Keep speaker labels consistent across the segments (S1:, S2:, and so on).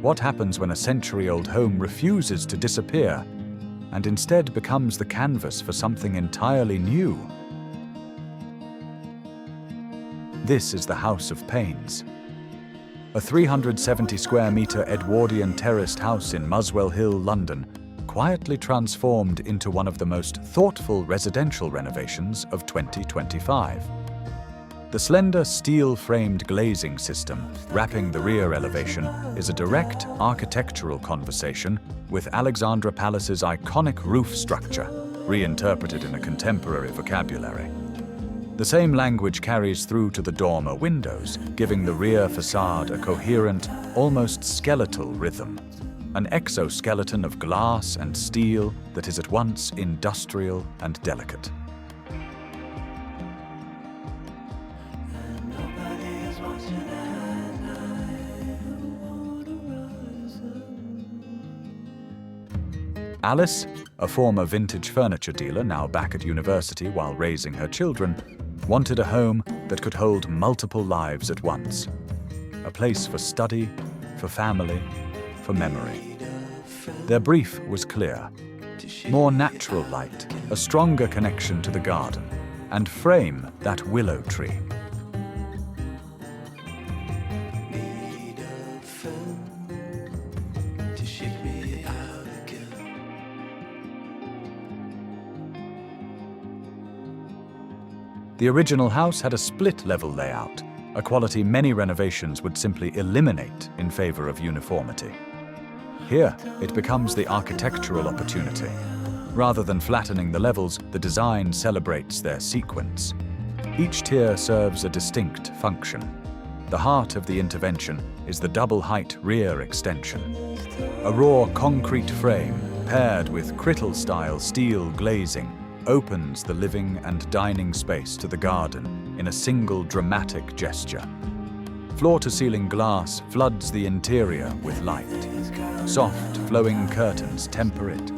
S1: What happens when a century-old home refuses to disappear and instead becomes the canvas for something entirely new? This is the House of Pains, a 370 square metre Edwardian terraced house in Muswell Hill, London, quietly transformed into one of the most thoughtful residential renovations of 2025. The slender steel-framed glazing system wrapping the rear elevation is a direct architectural conversation with Alexandra Palace's iconic roof structure, reinterpreted in a contemporary vocabulary. The same language carries through to the dormer windows, giving the rear facade a coherent, almost skeletal rhythm. An exoskeleton of glass and steel that is at once industrial and delicate. Alice, a former vintage furniture dealer now back at university while raising her children, wanted a home that could hold multiple lives at once. A place for study, for family, for memory. Their brief was clear. More natural light, a stronger connection to the garden, and frame that willow tree. The original house had a split-level layout, a quality many renovations would simply eliminate in favor of uniformity. Here, it becomes the architectural opportunity. Rather than flattening the levels, the design celebrates their sequence. Each tier serves a distinct function. The heart of the intervention is the double-height rear extension. A raw concrete frame, paired with Crittall-style steel glazing, opens the living and dining space to the garden in a single dramatic gesture. Floor-to-ceiling glass floods the interior with light. Soft, flowing curtains temper it.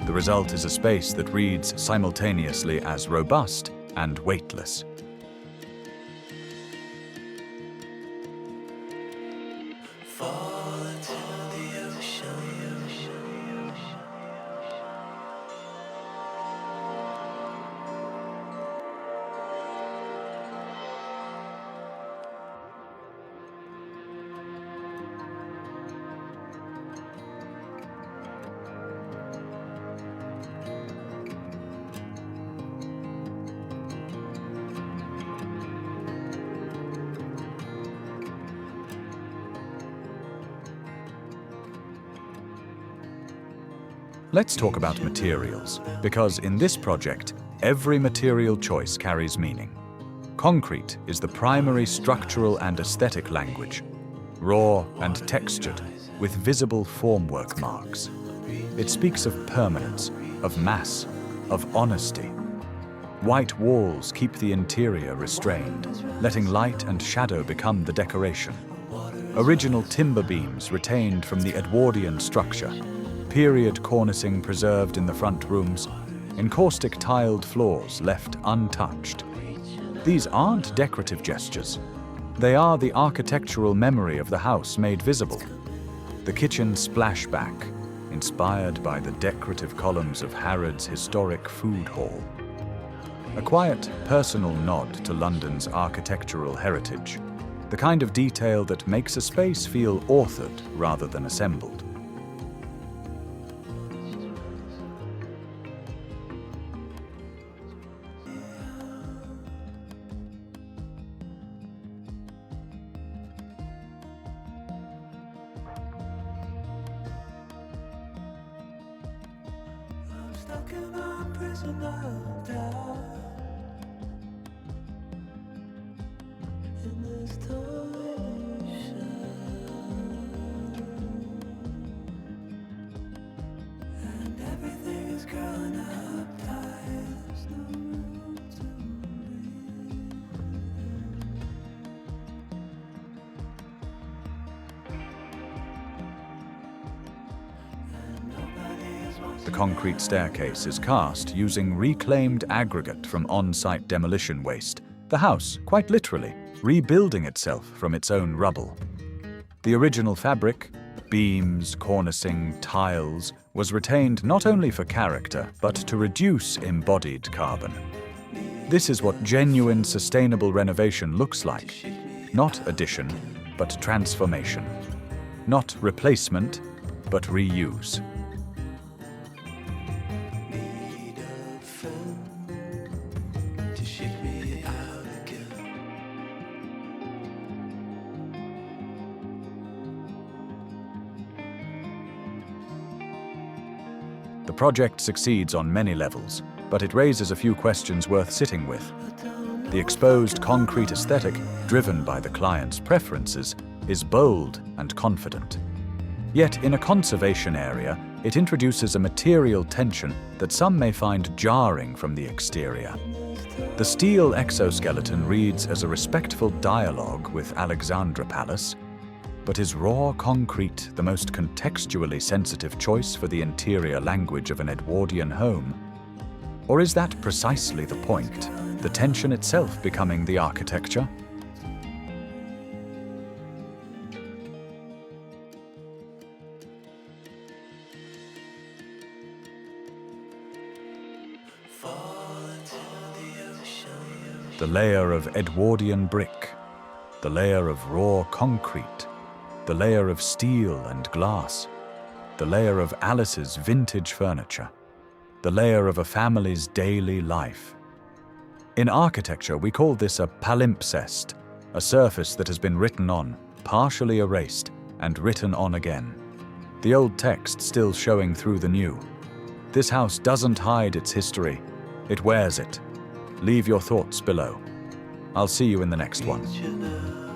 S1: The result is a space that reads simultaneously as robust and weightless. Let's talk about materials, because in this project, every material choice carries meaning. Concrete is the primary structural and aesthetic language, raw and textured, with visible formwork marks. It speaks of permanence, of mass, of honesty. White walls keep the interior restrained, letting light and shadow become the decoration. Original timber beams retained from the Edwardian structure, period cornicing preserved in the front rooms, encaustic tiled floors left untouched. These aren't decorative gestures. They are the architectural memory of the house made visible. The kitchen splashback, inspired by the decorative columns of Harrods' historic food hall. A quiet, personal nod to London's architectural heritage, the kind of detail that makes a space feel authored rather than assembled.
S2: Stuck in a prison of doubt, in this delusion, and everything is growing up tight. There's no room to
S1: The concrete staircase is cast using reclaimed aggregate from on-site demolition waste, the house, quite literally, rebuilding itself from its own rubble. The original fabric, beams, cornicing, tiles, was retained not only for character, but to reduce embodied carbon. This is what genuine sustainable renovation looks like. Not addition, but transformation. Not replacement, but reuse. The project succeeds on many levels, but it raises a few questions worth sitting with. The exposed concrete aesthetic, driven by the client's preferences, is bold and confident. Yet in a conservation area, it introduces a material tension that some may find jarring from the exterior. The steel exoskeleton reads as a respectful dialogue with Alexandra Palace, but is raw concrete the most contextually sensitive choice for the interior language of an Edwardian home? Or is that precisely the point, the tension itself becoming the architecture? The layer of Edwardian brick, the layer of raw concrete, the layer of steel and glass, the layer of Alice's vintage furniture, the layer of a family's daily life. In architecture, we call this a palimpsest, a surface that has been written on, partially erased, and written on again. The old text still showing through the new. This house doesn't hide its history, it wears it. Leave your thoughts below. I'll see you in the next one.